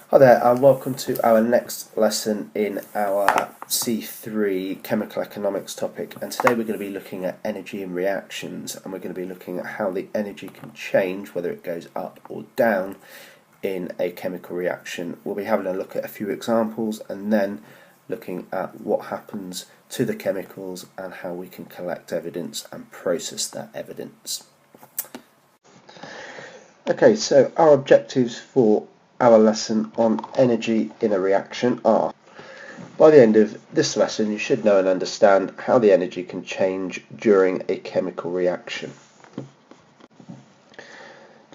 Hi there, and welcome to our next lesson in our C3 chemical economics topic. And today we're going to be looking at energy and reactions, and we're going to be looking at how the energy can change, whether it goes up or down in a chemical reaction. We'll be having a look at a few examples and then looking at what happens to the chemicals and how we can collect evidence and process that evidence. Okay, so our objectives for our lesson on energy in a reaction are: by the end of this lesson you should know and understand how the energy can change during a chemical reaction.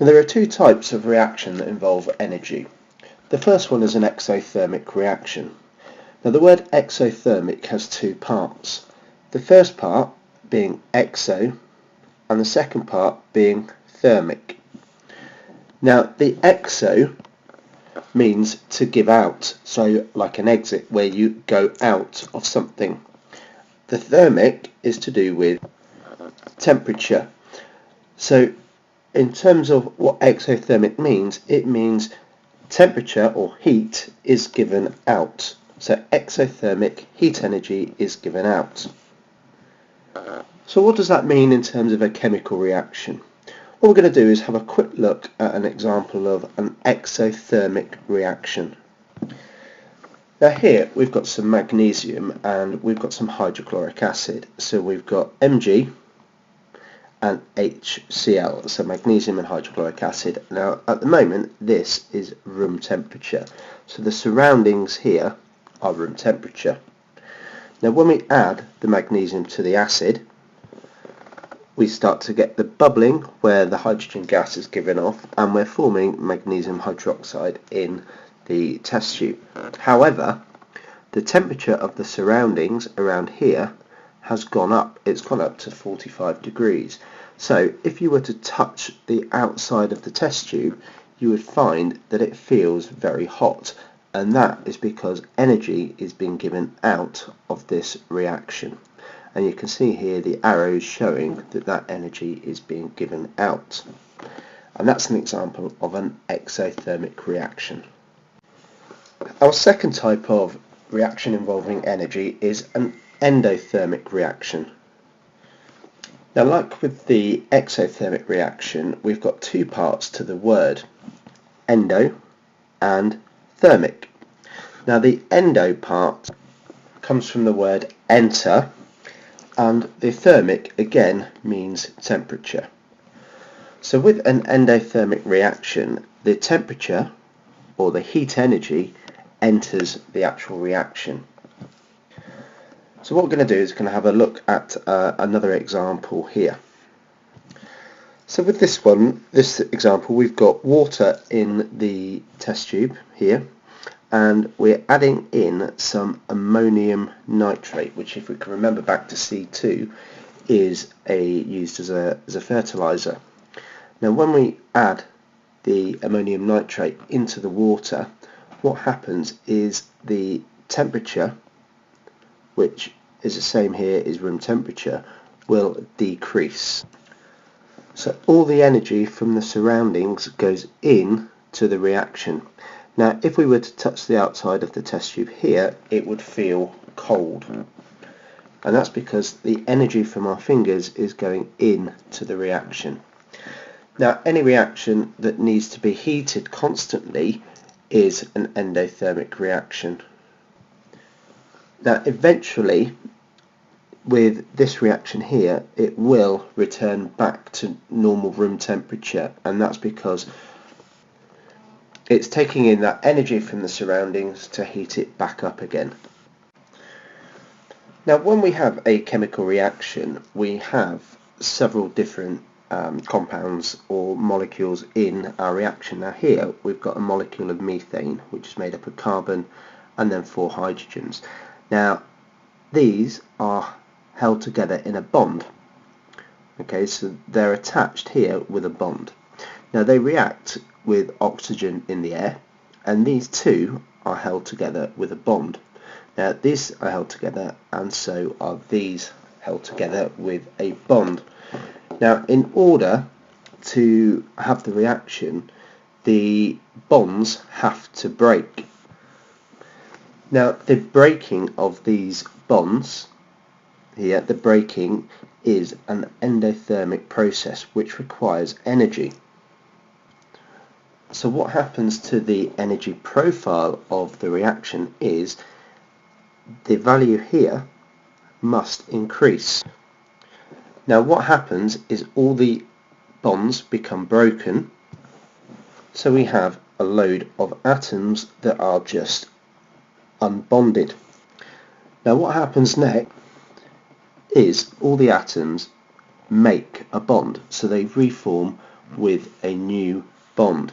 Now, there are two types of reaction that involve energy. The first one is an exothermic reaction. Now, the word exothermic has two parts. The first part being exo and the second part being thermic. Now, the exo means to give out, so like an exit where you go out of something. The thermic is to do with temperature. So in terms of what exothermic means, it means temperature or heat is given out. So exothermic heat energy is given out. So what does that mean in terms of a chemical reaction? What we're going to do is have a quick look at an example of an exothermic reaction. Now here we've got some magnesium and we've got some hydrochloric acid. So we've got Mg and HCl, so magnesium and hydrochloric acid. Now at the moment this is room temperature. So the surroundings here are room temperature. Now when we add the magnesium to the acid, we start to get the bubbling where the hydrogen gas is given off and we're forming magnesium hydroxide in the test tube. However, the temperature of the surroundings around here has gone up. It's gone up to 45 degrees. So if you were to touch the outside of the test tube, you would find that it feels very hot, and that is because energy is being given out of this reaction. And you can see here the arrows showing that that energy is being given out. And that's an example of an exothermic reaction. Our second type of reaction involving energy is an endothermic reaction. Now, like with the exothermic reaction, we've got two parts to the word, endo and thermic. Now the endo part comes from the word enter, and the thermic again means temperature. So with an endothermic reaction, the temperature or the heat energy enters the actual reaction. So what we're going to do is going to have a look at another example here. So with this example, we've got water in the test tube here, and we're adding in some ammonium nitrate, which, if we can remember back to C2, is used as a fertilizer. Now when we add the ammonium nitrate into the water, what happens is the temperature, which is the same here, is room temperature, will decrease. So all the energy from the surroundings goes in to the reaction. Now if we were to touch the outside of the test tube here, it would feel cold, and that's because the energy from our fingers is going in to the reaction. Now any reaction that needs to be heated constantly is an endothermic reaction. Now eventually, with this reaction here, it will return back to normal room temperature, and that's because it's taking in that energy from the surroundings to heat it back up again. Now when we have a chemical reaction, we have several different compounds or molecules in our reaction. Now here we've got a molecule of methane, which is made up of carbon and then 4 hydrogens. Now these are held together in a bond. Okay, so they're attached here with a bond. Now they react with oxygen in the air, and these two are held together with a bond. Now these are held together, and so are these held together with a bond. Now in order to have the reaction, the bonds have to break. Now the breaking of these bonds here, the breaking is an endothermic process which requires energy. So what happens to the energy profile of the reaction is the value here must increase. Now what happens is all the bonds become broken, so we have a load of atoms that are just unbonded. Now what happens next is all the atoms make a bond, so they reform with a new bond.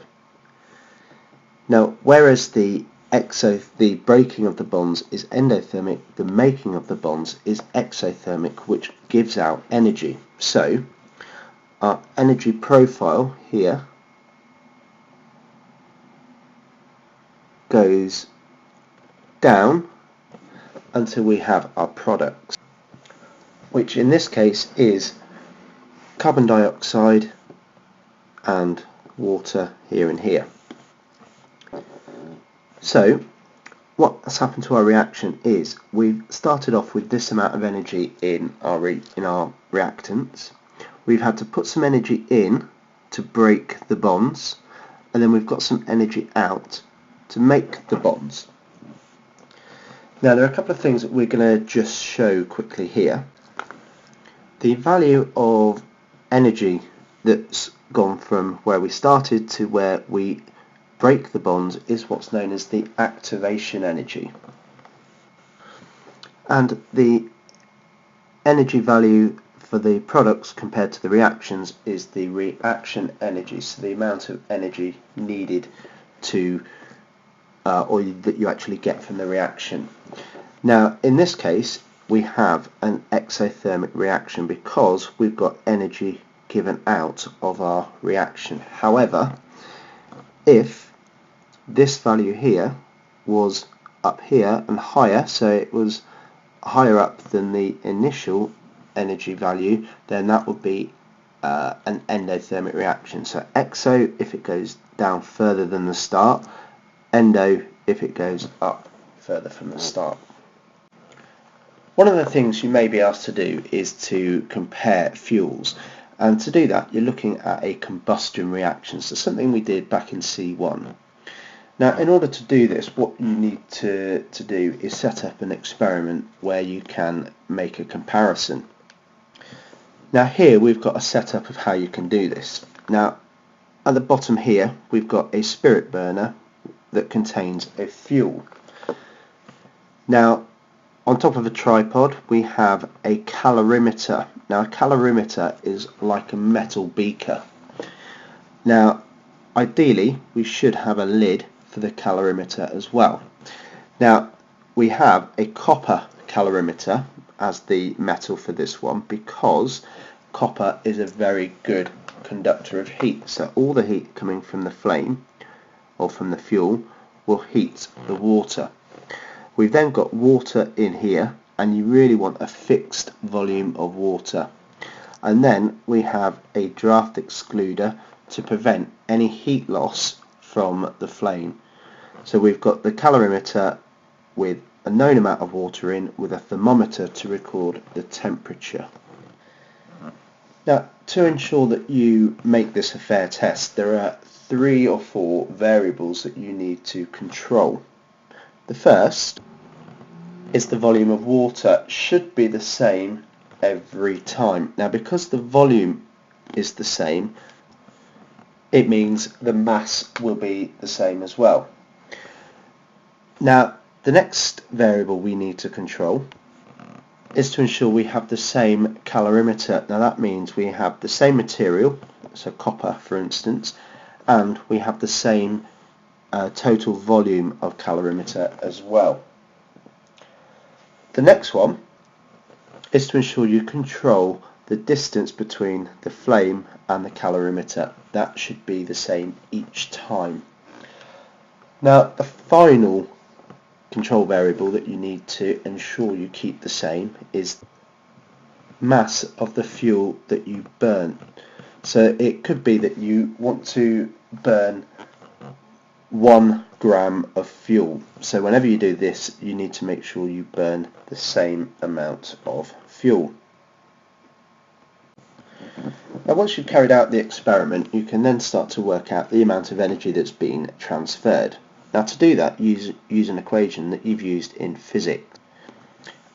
Now whereas the breaking of the bonds is endothermic, the making of the bonds is exothermic, which gives out energy. So our energy profile here goes down until we have our products, which in this case is carbon dioxide and water here and here. So what has happened to our reaction is we've started off with this amount of energy in our reactants. We've had to put some energy in to break the bonds, and then we've got some energy out to make the bonds. Now there are a couple of things that we're going to just show quickly here. The value of energy that's gone from where we started to where we break the bonds is what's known as the activation energy. And the energy value for the products compared to the reactions is the reaction energy, so the amount of energy needed to or that you actually get from the reaction. Now in this case we have an exothermic reaction because we've got energy given out of our reaction. However, if this value here was up here and higher, so it was higher up than the initial energy value, then that would be an endothermic reaction. So exo if it goes down further than the start, endo if it goes up further from the start. One of the things you may be asked to do is to compare fuels, and to do that you're looking at a combustion reaction, so something we did back in C1. Now in order to do this, what you need to do is set up an experiment where you can make a comparison. Now here we've got a setup of how you can do this. Now at the bottom here we've got a spirit burner that contains a fuel. Now on top of a tripod we have a calorimeter. Now a calorimeter is like a metal beaker. Now ideally we should have a lid for the calorimeter as well. Now we have a copper calorimeter as the metal for this one because copper is a very good conductor of heat, so all the heat coming from the flame or from the fuel will heat the water. We've then got water in here, and you really want a fixed volume of water, and then we have a draft excluder to prevent any heat loss from the flame. So we've got the calorimeter with a known amount of water in, with a thermometer to record the temperature. Now to ensure that you make this a fair test, there are 3 or 4 variables that you need to control. The first is the volume of water should be the same every time. Now because the volume is the same, it means the mass will be the same as well. Now the next variable we need to control is to ensure we have the same calorimeter. Now that means we have the same material, so copper for instance, and we have the same total volume of calorimeter as well. The next one is to ensure you control the distance between the flame and the calorimeter. That should be the same each time. Now the final control variable that you need to ensure you keep the same is mass of the fuel that you burn. So it could be that you want to burn 1 gram of fuel. So whenever you do this, you need to make sure you burn the same amount of fuel. Now once you've carried out the experiment, you can then start to work out the amount of energy that's been transferred. Now to do that, use an equation that you've used in physics.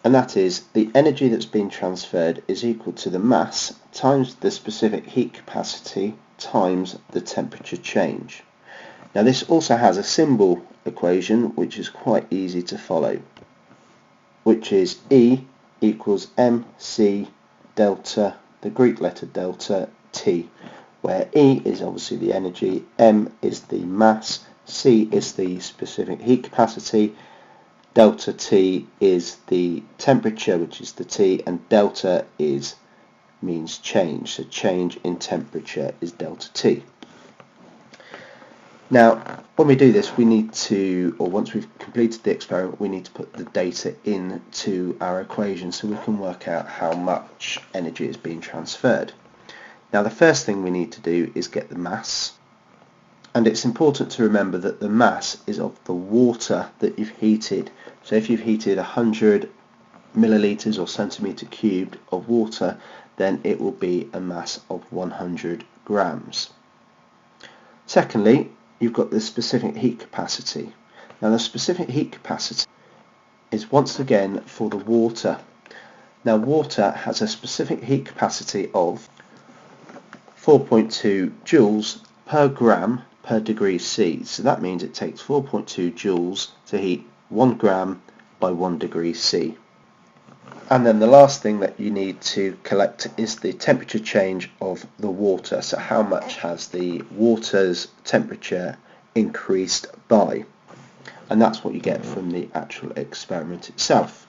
And that is the energy that's been transferred is equal to the mass times the specific heat capacity times the temperature change. Now this also has a symbol equation which is quite easy to follow, which is E equals mc delta, the Greek letter delta, T, where E is obviously the energy, m is the mass, c is the specific heat capacity, delta T is the temperature, which is the T, and delta means change, so change in temperature is delta T. Now, when we do this, we need to, or once we've completed the experiment, we need to put the data into our equation so we can work out how much energy is being transferred. Now, the first thing we need to do is get the mass, and it's important to remember that the mass is of the water that you've heated. So if you've heated 100 millilitres or centimetre cubed of water, then it will be a mass of 100 grams. Secondly, you've got the specific heat capacity. Now the specific heat capacity is once again for the water. Now water has a specific heat capacity of 4.2 joules per gram per degree C. So that means it takes 4.2 joules to heat 1 gram by 1 degree C. And then the last thing that you need to collect is the temperature change of the water. So how much has the water's temperature increased by? And that's what you get from the actual experiment itself.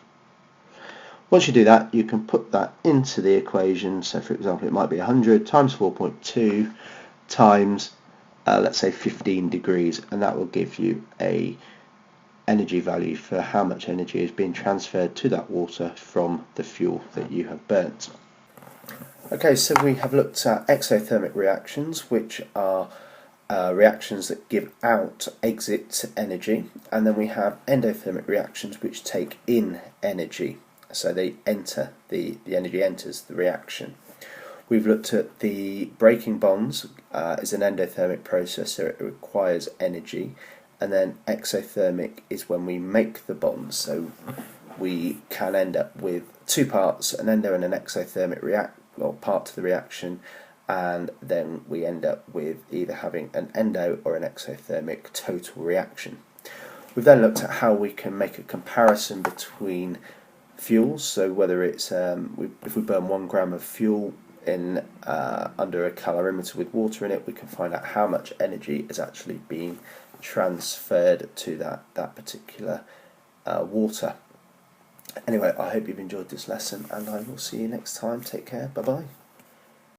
Once you do that, you can put that into the equation. So for example, it might be 100 times 4.2 times let's say 15 degrees, and that will give you a energy value for how much energy is being transferred to that water from the fuel that you have burnt. Okay, so we have looked at exothermic reactions, which are reactions that give out exit energy, and then we have endothermic reactions which take in energy, so they enter, the energy enters the reaction. We've looked at the breaking bonds as an endothermic process, so it requires energy, and then exothermic is when we make the bonds, so we can end up with two parts, an endo and an exothermic part to the reaction, and then we end up with either having an endo or an exothermic total reaction. We've then looked at how we can make a comparison between fuels, so whether it's if we burn 1 gram of fuel in under a calorimeter with water in it, we can find out how much energy is actually being transferred to that particular water. Anyway, I hope you've enjoyed this lesson, and I will see you next time. Take care. Bye bye.